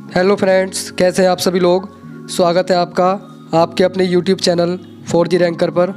Hello friends, कैसे हैं आप सभी लोग। स्वागत है आपका आपके अपने यूट्यूब चैनल 4G रैंकर पर।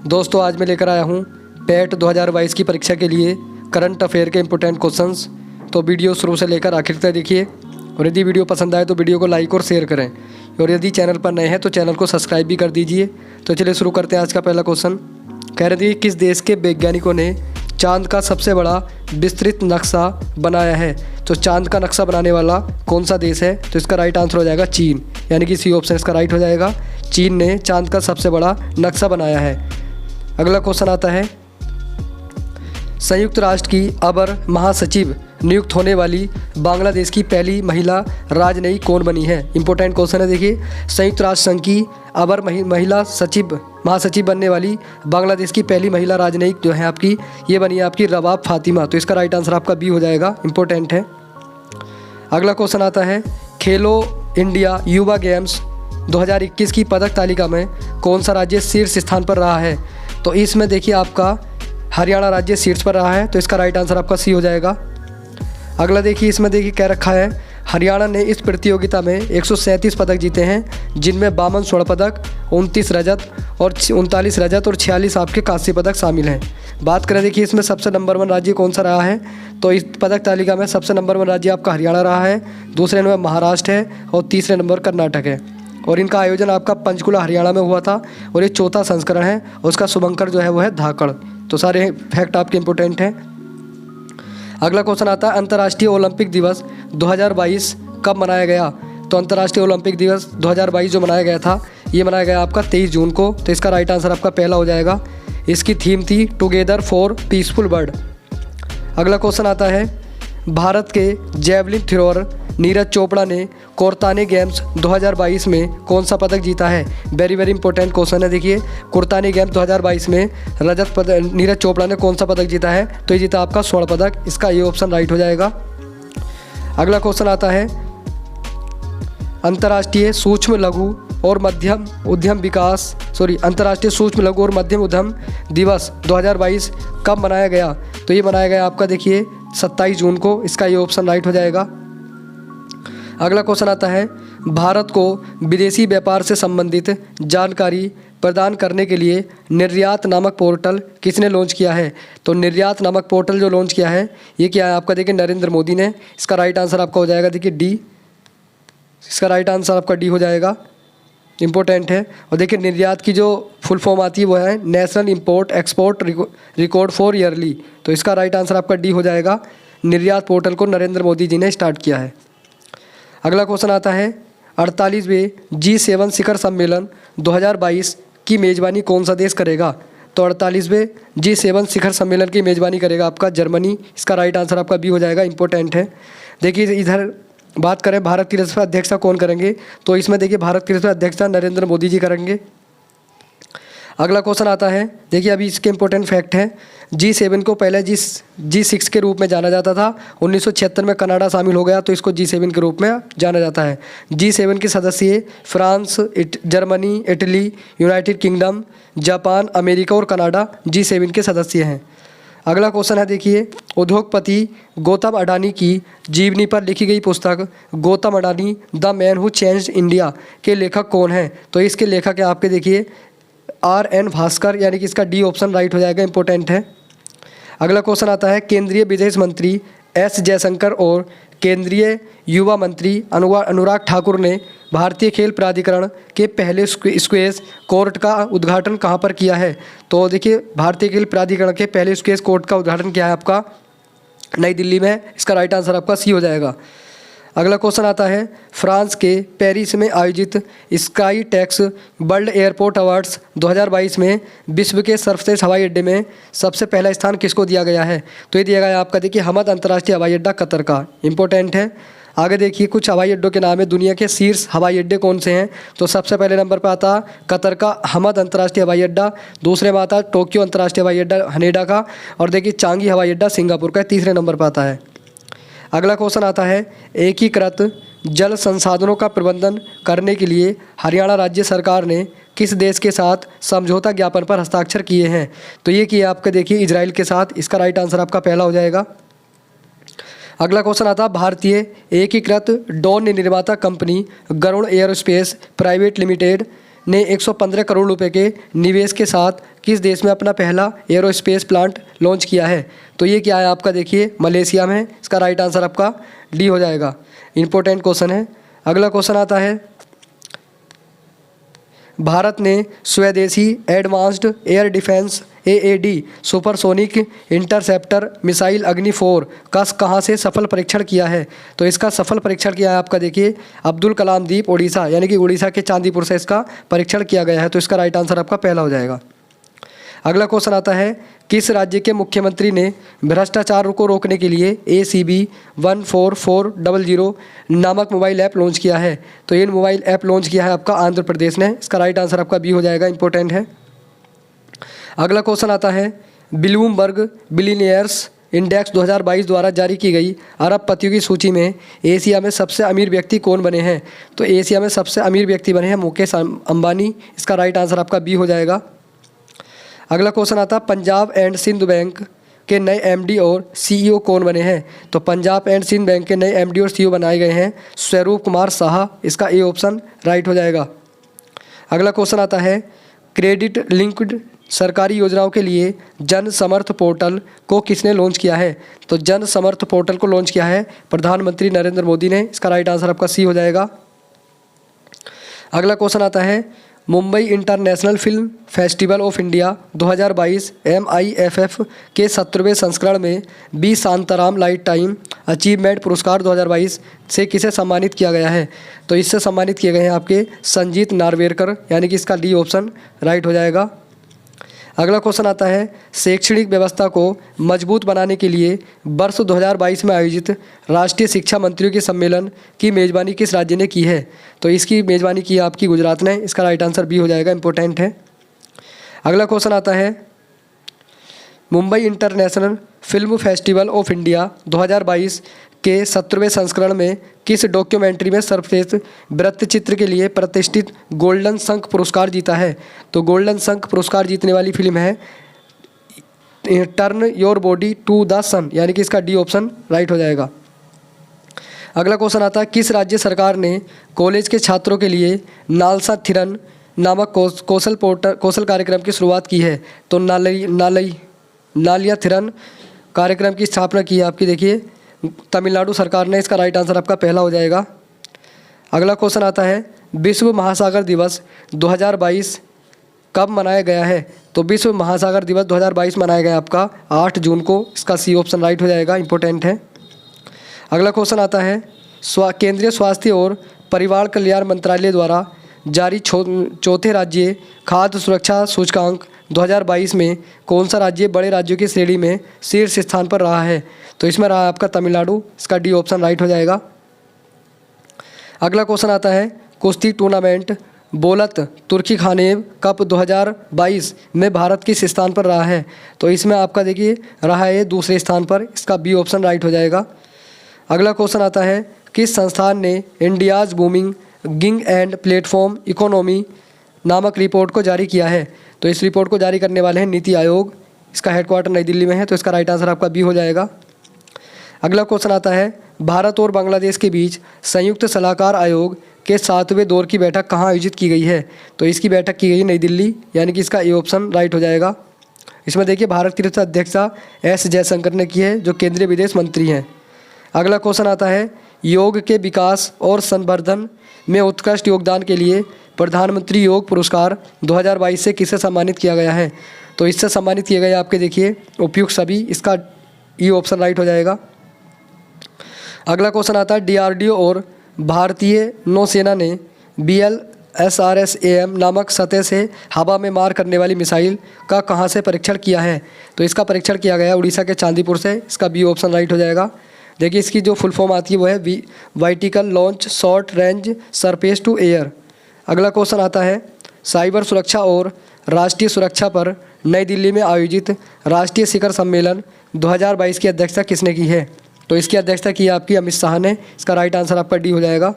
दोस्तों, आज मैं लेकर आया हूं पेट 2022 की परीक्षा के लिए करंट अफेयर के इम्पोर्टेंट क्वेश्चंस। तो वीडियो शुरू से लेकर आखिर तक देखिए, और यदि वीडियो पसंद आए तो वीडियो को लाइक और शेयर करें, और यदि चैनल पर नए हैं तो चैनल को सब्सक्राइब भी कर दीजिए। तो चलिए शुरू करते हैं। आज का पहला क्वेश्चन कह रहे थे, किस देश के वैज्ञानिकों ने चांद का सबसे बड़ा विस्तृत नक्शा बनाया है। तो चांद का नक्शा बनाने वाला कौन सा देश है। तो इसका राइट आंसर हो जाएगा चीन, यानी कि सी ऑप्शन इसका राइट हो जाएगा। चीन ने चांद का सबसे बड़ा नक्शा बनाया है। अगला क्वेश्चन आता है, संयुक्त राष्ट्र की अवर महासचिव नियुक्त होने वाली बांग्लादेश की पहली महिला राजनयिक कौन बनी है। इंपॉर्टेंट क्वेश्चन है। देखिए, संयुक्त राष्ट्र संघ की अवर महिला महासचिव बनने वाली बांग्लादेश की पहली महिला राजनयिक जो है आपकी, ये बनी है आपकी रबाब फातिमा। तो इसका राइट आंसर आपका बी हो जाएगा। इंपॉर्टेंट है। अगला क्वेश्चन आता है, खेलो इंडिया युवा गेम्स 2021 की पदक तालिका में कौन सा राज्य शीर्ष स्थान पर रहा है। तो इसमें देखिए आपका हरियाणा राज्य शीर्ष पर रहा है। तो इसका राइट आंसर आपका सी हो जाएगा। अगला देखिए, इसमें देखिए क्या रखा है, हरियाणा ने इस प्रतियोगिता में 137 पदक जीते हैं, जिनमें 52 स्वर्ण पदक, 29 रजत और 39 रजत और 46 आपके कांस्य पदक शामिल हैं। बात करें देखिए इसमें सबसे नंबर 1 राज्य कौन सा रहा है। तो इस पदक तालिका में सबसे नंबर 1 राज्य आपका हरियाणा रहा है, दूसरे नंबर महाराष्ट्र है और तीसरे नंबर कर्नाटक है। और इनका आयोजन आपका पंचकुला हरियाणा में हुआ था, और ये चौथा संस्करण है, और उसका शुभंकर जो है वो है धाकड़। तो सारे फैक्ट आपके इंपॉर्टेंट हैं। अगला क्वेश्चन आता है, अंतर्राष्ट्रीय ओलंपिक दिवस 2022 कब मनाया गया। तो अंतर्राष्ट्रीय ओलंपिक दिवस 2022 जो मनाया गया था, ये मनाया गया आपका 23 जून को। तो इसका राइट आंसर आपका पहला हो जाएगा। इसकी थीम थी टुगेदर फॉर पीसफुल वर्ल्ड। अगला क्वेश्चन आता है, भारत के जैवलिन थ्रोअर नीरज चोपड़ा ने कोरताने गेम्स 2022 में कौन सा पदक जीता है। वेरी वेरी इंपॉर्टेंट क्वेश्चन है। देखिए, कोरताने गेम्स 2022 में रजत पदक नीरज चोपड़ा ने कौन सा पदक जीता है। तो ये जीता आपका स्वर्ण पदक। इसका ये ऑप्शन राइट हो जाएगा। अगला क्वेश्चन आता है, अंतर्राष्ट्रीय सूक्ष्म लघु और मध्यम उद्यम दिवस 2022 कब मनाया गया। तो ये मनाया गया आपका देखिए 27 जून को। इसका ये ऑप्शन राइट हो जाएगा। अगला क्वेश्चन आता है, भारत को विदेशी व्यापार से संबंधित जानकारी प्रदान करने के लिए निर्यात नामक पोर्टल किसने लॉन्च किया है। तो निर्यात नामक पोर्टल जो लॉन्च किया है, ये क्या है आपका देखिए नरेंद्र मोदी ने। इसका राइट आंसर आपका हो जाएगा देखिए डी। इसका राइट आंसर आपका डी हो जाएगा। इंपॉर्टेंट है। और देखिए निर्यात की जो फुल फॉर्म आती है वो है national import export record for yearly. तो इसका राइट आंसर आपका डी हो जाएगा। निर्यात पोर्टल को नरेंद्र मोदी जी ने स्टार्ट किया है। अगला क्वेश्चन आता है, 48वें G7 शिखर सम्मेलन 2022 की मेज़बानी कौन सा देश करेगा। तो 48वें G7 शिखर सम्मेलन की मेज़बानी करेगा आपका जर्मनी। इसका राइट आंसर आपका बी हो जाएगा। इंपॉर्टेंट है। देखिए इधर बात करें भारत की रसद अध्यक्षता कौन करेंगे। तो इसमें देखिए भारत की रसद अध्यक्षता नरेंद्र मोदी जी करेंगे। अगला क्वेश्चन आता है, देखिए अभी इसके इंपॉर्टेंट फैक्ट हैं। G7 को पहले G6 के रूप में जाना जाता था। 1976 में कनाडा शामिल हो गया, तो इसको G7 के रूप में जाना जाता है। G7 के सदस्य France, Germany, Italy, United kingdom, Japan, America और कनाडा G7 के सदस्य हैं। अगला क्वेश्चन है, देखिए उद्योगपति गौतम अडानी की जीवनी पर लिखी गई पुस्तक Gautam Adani the man who changed India के लेखक कौन है। तो इसके लेखक है आपके देखिए RN भास्कर, यानी कि इसका डी ऑप्शन राइट हो जाएगा। इंपॉर्टेंट है। अगला क्वेश्चन आता है, केंद्रीय विदेश मंत्री S जयशंकर और केंद्रीय युवा मंत्री अनुराग ठाकुर ने भारतीय खेल प्राधिकरण के पहले स्क्वैश कोर्ट का उद्घाटन कहां पर किया है। तो देखिए भारतीय खेल प्राधिकरण के पहले स्क्वैश कोर्ट का उद्घाटन किया है आपका नई दिल्ली में। इसका राइट आंसर आपका सी हो जाएगा। अगला क्वेश्चन आता है, फ्रांस के पेरिस में आयोजित sky tax world airport awards 2022 में विश्व के सर्वश्रेष्ठ हवाई अड्डे में सबसे पहला स्थान किसको दिया गया है। तो ये दिया गया है आपका देखिए हमद अंतर्राष्ट्रीय हवाई अड्डा कतर का। इंपॉर्टेंट है। आगे देखिए कुछ हवाई अड्डों के नाम है, दुनिया के शीर्ष हवाई अड्डे कौन से हैं। तो सबसे पहले नंबर पर आता कतर का हमद अंतर्राष्ट्रीय हवाई अड्डा, दूसरे में आता टोक्यो अंतर्राष्ट्रीय हवाई अड्डा हनेडा का, और देखिए चांगी हवाई अड्डा सिंगापुर का तीसरे नंबर पर आता है। अगला क्वेश्चन आता है, एकीकृत जल संसाधनों का प्रबंधन करने के लिए हरियाणा राज्य सरकार ने किस देश के साथ समझौता ज्ञापन पर हस्ताक्षर किए हैं। तो ये किया आपका देखिए इजराइल के साथ। इसका राइट आंसर आपका पहला हो जाएगा। अगला क्वेश्चन आता है भारतीय एकीकृत ड्रोन निर्माता company Garuda aerospace private limited ने 115 करोड़ रुपए के निवेश के साथ किस देश में अपना पहला एयरोस्पेस प्लांट लॉन्च किया है? तो ये क्या है आपका, देखिए मलेशिया में। इसका राइट आंसर आपका डी हो जाएगा। इंपॉर्टेंट क्वेश्चन है। अगला क्वेश्चन आता है भारत ने स्वदेशी advanced air defence AAD supersonic interceptor missile अग्नि 4 का कहाँ से सफल परीक्षण किया है? तो इसका सफल परीक्षण किया है आपका, देखिए अब्दुल कलाम द्वीप उड़ीसा, यानी कि उड़ीसा के चांदीपुर से इसका परीक्षण किया गया है। तो इसका राइट आंसर आपका पहला हो जाएगा। अगला क्वेश्चन आता है किस राज्य के मुख्यमंत्री ने भ्रष्टाचार को रोकने के लिए ACB 14400 नामक मोबाइल ऐप लॉन्च किया है? तो ये मोबाइल ऐप लॉन्च किया है आपका आंध्र प्रदेश ने। इसका राइट आंसर आपका बी हो जाएगा। इंपॉर्टेंट है। अगला क्वेश्चन आता है ब्लूमबर्ग बिलियनियर्स इंडेक्स 2022 द्वारा जारी की गई अरबपतियों की सूची में एशिया में सबसे अमीर व्यक्ति कौन बने हैं? तो एशिया में सबसे अमीर व्यक्ति बने हैं मुकेश अंबानी। इसका राइट आंसर आपका बी हो जाएगा। अगला क्वेश्चन आता है पंजाब एंड सिंध बैंक के नए MD और CEO कौन बने हैं? तो पंजाब एंड सिंध बैंक के नए MD और CEO बनाए गए हैं स्वरूप कुमार साहा। इसका ए ऑप्शन राइट हो जाएगा। अगला क्वेश्चन आता है क्रेडिट लिंक्ड सरकारी योजनाओं के लिए जन समर्थ पोर्टल को किसने लॉन्च किया है? तो जन समर्थ पोर्टल को लॉन्च किया है प्रधानमंत्री नरेंद्र मोदी ने। इसका राइट आंसर आपका सी हो जाएगा। अगला क्वेश्चन आता है Mumbai international film festival of India 2022 MIFF के 17वें संस्करण में B Shantaram lifetime achievement पुरस्कार 2022 से किसे सम्मानित किया गया है? तो इससे सम्मानित किए गए हैं आपके संजीत नार्वेकर, यानी कि इसका डी ऑप्शन राइट हो जाएगा। अगला क्वेश्चन आता है शैक्षणिक व्यवस्था को मजबूत बनाने के लिए वर्ष 2022 में आयोजित राष्ट्रीय शिक्षा मंत्रियों के सम्मेलन की मेज़बानी किस राज्य ने की है? तो इसकी मेज़बानी की है आपकी गुजरात ने। इसका राइट आंसर बी हो जाएगा। इंपॉर्टेंट है। अगला क्वेश्चन आता है Mumbai international film festival of India 2022 के 17वें संस्करण में किस डॉक्यूमेंट्री में सर्वश्रेष्ठ वृत्तचित्र के लिए प्रतिष्ठित गोल्डन शंख पुरस्कार जीता है? तो गोल्डन शंख पुरस्कार जीतने वाली फिल्म है turn your body to the sun, यानी कि इसका डी ऑप्शन राइट हो जाएगा। अगला क्वेश्चन आता है किस राज्य सरकार ने कॉलेज के छात्रों के लिए नालसा थिरन नामक कौशल कार्यक्रम की शुरुआत की है? तो नालिया थिरन कार्यक्रम की स्थापना की है आपकी, देखिए तमिलनाडु सरकार ने। इसका राइट आंसर आपका पहला हो जाएगा। अगला क्वेश्चन आता है विश्व महासागर दिवस 2022 कब मनाया गया है? तो विश्व महासागर दिवस 2022 मनाया गया आपका 8 जून को। इसका सी ऑप्शन राइट हो जाएगा। इंपॉर्टेंट है। अगला क्वेश्चन आता है केंद्रीय स्वास्थ्य और परिवार कल्याण मंत्रालय द्वारा जारी चौथे राज्य खाद्य सुरक्षा सूचकांक 2022 में कौन सा राज्य बड़े राज्यों की श्रेणी में शीर्ष स्थान पर रहा है? तो इसमें रहा आपका तमिलनाडु। इसका डी ऑप्शन राइट हो जाएगा। अगला क्वेश्चन आता है कुश्ती टूर्नामेंट बोलत तुर्की खानेब कप 2022 में भारत किस स्थान पर रहा है? तो इसमें आपका देखिए रहा है दूसरे स्थान पर। इसका बी ऑप्शन राइट हो जाएगा। अगला क्वेश्चन आता है किस संस्थान ने India's booming gig and platform economy नामक रिपोर्ट को जारी किया है? तो इस रिपोर्ट को जारी करने वाले हैं नीति आयोग। इसका हेडक्वार्टर नई दिल्ली में है। तो इसका राइट आंसर आपका बी हो जाएगा। अगला क्वेश्चन आता है भारत और बांग्लादेश के बीच संयुक्त सलाहकार आयोग के 7वें दौर की बैठक कहाँ आयोजित की गई है? तो इसकी बैठक की गई नई दिल्ली, यानी कि इसका ए ऑप्शन राइट हो जाएगा। इसमें देखिए भारत की अध्यक्षता एस जयशंकर ने की है, जो केंद्रीय विदेश मंत्री हैं। अगला क्वेश्चन आता है योग के विकास और संवर्धन में उत्कृष्ट योगदान के लिए प्रधानमंत्री योग पुरस्कार 2022 से किसे सम्मानित किया गया है? तो इससे सम्मानित किए गए आपके देखिए उपयुक्त सभी। इसका ई ऑप्शन राइट हो जाएगा। अगला क्वेश्चन आता है DRDO और भारतीय नौसेना ने BLSRSAM नामक सतह से हवा में मार करने वाली मिसाइल का कहां से परीक्षण किया है? तो इसका परीक्षण किया गया उड़ीसा के चांदीपुर से। इसका बी ऑप्शन राइट हो जाएगा। देखिए इसकी जो फुल फॉर्म आती है वो है vertical launch short range surface to air. अगला क्वेश्चन आता है साइबर सुरक्षा और राष्ट्रीय सुरक्षा पर नई दिल्ली में आयोजित राष्ट्रीय शिखर सम्मेलन 2022 की अध्यक्षता किसने की है? तो इसकी अध्यक्षता की आपकी अमित शाह ने। इसका राइट आंसर आपका डी हो जाएगा।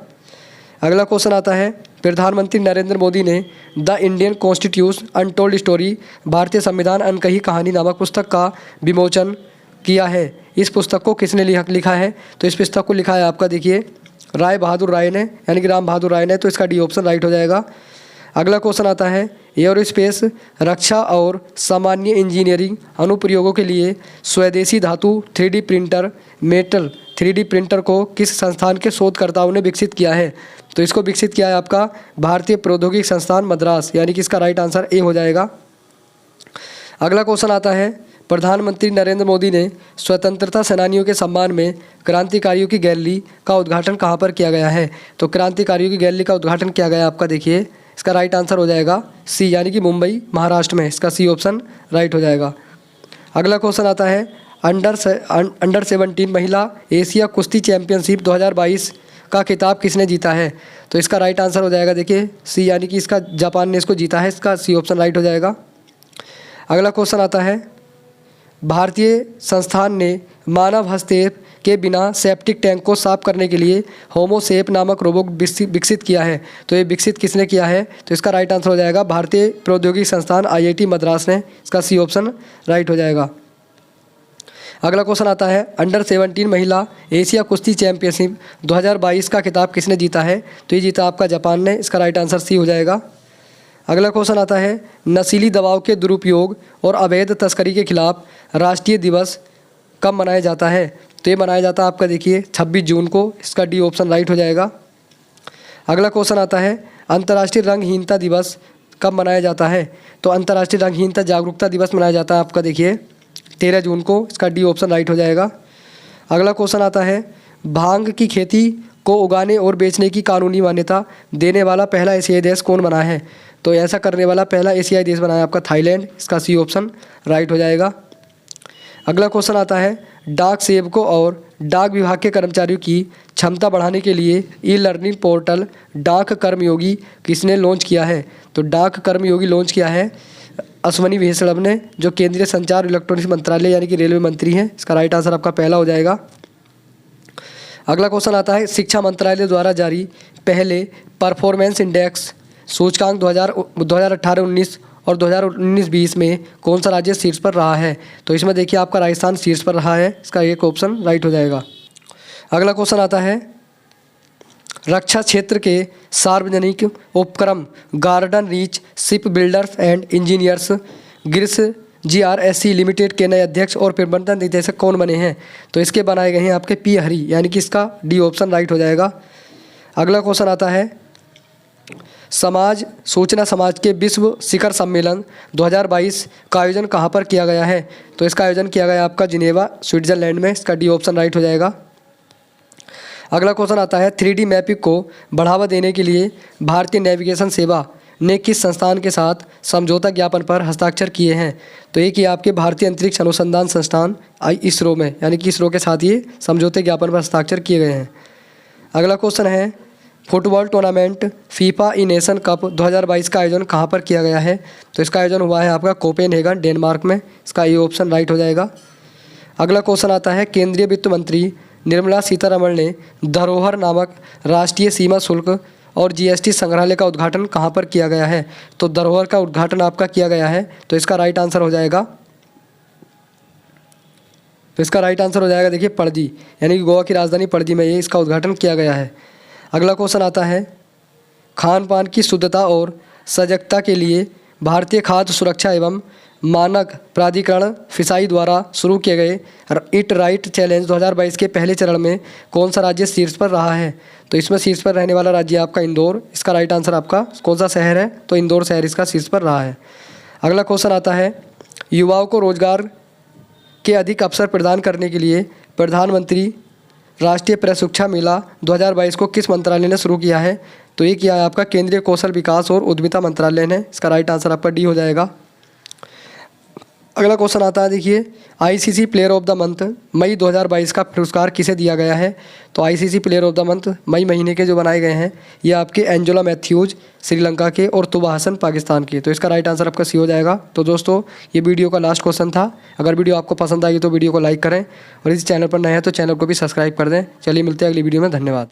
अगला क्वेश्चन आता है प्रधानमंत्री नरेंद्र मोदी ने the Indian constitution untold story भारतीय संविधान अनकही कहानी नामक पुस्तक का विमोचन किया है। इस पुस्तक को किसने लिखा है? तो इस पुस्तक को लिखा है आपका देखिए राय बहादुर राय ने, यानी कि राम बहादुर राय ने। तो इसका डी ऑप्शन राइट हो जाएगा। अगला क्वेश्चन आता है एयरोस्पेस, रक्षा और सामान्य इंजीनियरिंग अनुप्रयोगों के लिए स्वदेशी धातु 3D printer metal 3D printer को किस संस्थान के शोधकर्ताओं ने विकसित किया है? तो इसको विकसित किया है आपका भारतीय प्रौद्योगिकी संस्थान मद्रास, यानी कि इसका राइट आंसर ए हो जाएगा। अगला क्वेश्चन आता है प्रधानमंत्री नरेंद्र मोदी ने स्वतंत्रता सेनानियों के सम्मान में क्रांतिकारियों की गैलरी का उद्घाटन कहाँ पर किया गया है? तो क्रांतिकारियों की गैलरी का उद्घाटन किया गया आपका देखिए इसका राइट आंसर हो जाएगा सी, यानी कि मुंबई महाराष्ट्र में। इसका सी ऑप्शन राइट हो जाएगा। अगला क्वेश्चन आता है अंडर 17 महिला एशिया कुश्ती चैंपियनशिप 2022 का खिताब किसने जीता है? तो इसका राइट आंसर हो जाएगा देखिए सी, यानी कि इसका जापान ने इसको जीता है। इसका सी ऑप्शन राइट हो जाएगा। अगला क्वेश्चन आता है भारतीय संस्थान ने मानव हस्तक्षेप के बिना सेप्टिक टैंक को साफ करने के लिए होमोसेप नामक रोबोट विकसित किया है। तो ये विकसित किसने किया है? तो इसका राइट आंसर हो जाएगा भारतीय प्रौद्योगिकी संस्थान IIT मद्रास ने। इसका सी ऑप्शन राइट हो जाएगा। अगला क्वेश्चन आता है अंडर 17 महिला एशिया कुश्ती चैंपियनशिप 2022 का खिताब किसने जीता है? तो ये जीता आपका जापान ने। इसका राइट आंसर सी हो जाएगा। अगला क्वेश्चन आता है नशीली दवाओं के दुरुपयोग और अवैध तस्करी के खिलाफ राष्ट्रीय दिवस कब मनाया जाता है? तो ये मनाया जाता है आपका देखिए 26 जून को। इसका डी ऑप्शन राइट हो जाएगा। अगला क्वेश्चन आता है अंतर्राष्ट्रीय रंगहीनता दिवस कब मनाया जाता है? तो अंतर्राष्ट्रीय रंगहीनता जागरूकता दिवस मनाया जाता है आपका देखिए 13 जून को। इसका डी ऑप्शन राइट हो जाएगा। अगला क्वेश्चन आता है भांग की खेती को उगाने और बेचने की कानूनी मान्यता देने वाला पहला एशियाई देश कौन बना है? तो ऐसा करने वाला पहला एशियाई देश बना है आपका थाईलैंड। इसका सी ऑप्शन राइट हो जाएगा। अगला क्वेश्चन आता है डाक सेवकों और डाक विभाग के कर्मचारियों की क्षमता बढ़ाने के लिए ई-लर्निंग पोर्टल डाक कर्मयोगी किसने लॉन्च किया है? तो डाक कर्मयोगी लॉन्च किया है अश्वनी वैष्णव ने, जो केंद्रीय संचार इलेक्ट्रॉनिक्स मंत्रालय यानी कि रेलवे मंत्री हैं। इसका राइट आंसर आपका पहला हो जाएगा। अगला क्वेश्चन आता है शिक्षा मंत्रालय द्वारा जारी पहले परफॉर्मेंस इंडेक्स सूचकांक 2018-19 और 2019-20 में कौन सा राज्य शीर्ष पर रहा है? तो इसमें देखिए आपका राजस्थान शीर्ष पर रहा है। इसका एक ऑप्शन राइट हो जाएगा। अगला क्वेश्चन आता है रक्षा क्षेत्र के सार्वजनिक उपक्रम Garden Reach Ship Builders and Engineers गिर्स GRSC लिमिटेड के नए अध्यक्ष और प्रबंधन निदेशक कौन बने हैं? तो इसके बनाए गए हैं आपके पी हरी, यानी कि इसका डी ऑप्शन राइट हो जाएगा। अगला क्वेश्चन आता है समाज सूचना समाज के विश्व शिखर सम्मेलन 2022 का आयोजन कहाँ पर किया गया है? तो इसका आयोजन किया गया आपका जिनेवा स्विट्जरलैंड में। इसका डी ऑप्शन राइट हो जाएगा। अगला क्वेश्चन आता है 3D मैपिंग को बढ़ावा देने के लिए भारतीय नेविगेशन सेवा ने किस संस्थान के साथ समझौता ज्ञापन पर हस्ताक्षर किए हैं? तो ये कि आपके भारतीय अंतरिक्ष अनुसंधान संस्थान इसरो में, यानी कि इसरो के साथ ये समझौते ज्ञापन पर हस्ताक्षर किए गए हैं। अगला क्वेश्चन है football tournament FIFA nation cup 2022 का आयोजन कहाँ पर किया गया है? तो इसका आयोजन हुआ है आपका कोपेनहेगन डेनमार्क में। इसका ये ऑप्शन राइट हो जाएगा। अगला क्वेश्चन आता है केंद्रीय वित्त मंत्री निर्मला सीतारमण ने धरोहर नामक राष्ट्रीय सीमा शुल्क और GST संग्रहालय का उद्घाटन कहाँ पर किया गया है? तो धरोहर का उद्घाटन आपका किया गया है। तो इसका राइट आंसर हो जाएगा देखिए पणजी, यानी कि गोवा की राजधानी पणजी में ये इसका उद्घाटन किया गया है। अगला क्वेश्चन आता है खान पान की शुद्धता और सजगता के लिए भारतीय खाद्य सुरक्षा एवं मानक प्राधिकरण फिसाई द्वारा शुरू किए गए ईट राइट चैलेंज 2022 के पहले चरण में कौन सा राज्य शीर्ष पर रहा है? तो इसमें शीर्ष पर रहने वाला राज्य आपका इंदौर। इसका राइट आंसर आपका कौन सा शहर है? तो इंदौर शहर इसका शीर्ष पर रहा है। अगला क्वेश्चन आता है युवाओं को रोजगार के अधिक अवसर प्रदान करने के लिए प्रधानमंत्री राष्ट्रीय प्रशिक्षण मेला 2022 को किस मंत्रालय ने शुरू किया है? तो ये किया है आपका केंद्रीय कौशल विकास और उद्यमिता मंत्रालय ने। इसका राइट आंसर आपका डी हो जाएगा। अगला क्वेश्चन आता है देखिए ICC player of the month मई 2022 का पुरस्कार किसे दिया गया है? तो ICC player of the month मई महीने के जो बनाए गए हैं ये आपके एंजेला मैथ्यूज श्रीलंका के और तुबा हसन पाकिस्तान के। तो इसका राइट आंसर आपका सी हो जाएगा। तो दोस्तों ये वीडियो का लास्ट क्वेश्चन था। अगर वीडियो आपको पसंद आई तो वीडियो को लाइक करें और इस चैनल पर नए हैं तो चैनल को भी सब्सक्राइब कर दें। चलिए मिलते हैं अगली वीडियो में। धन्यवाद।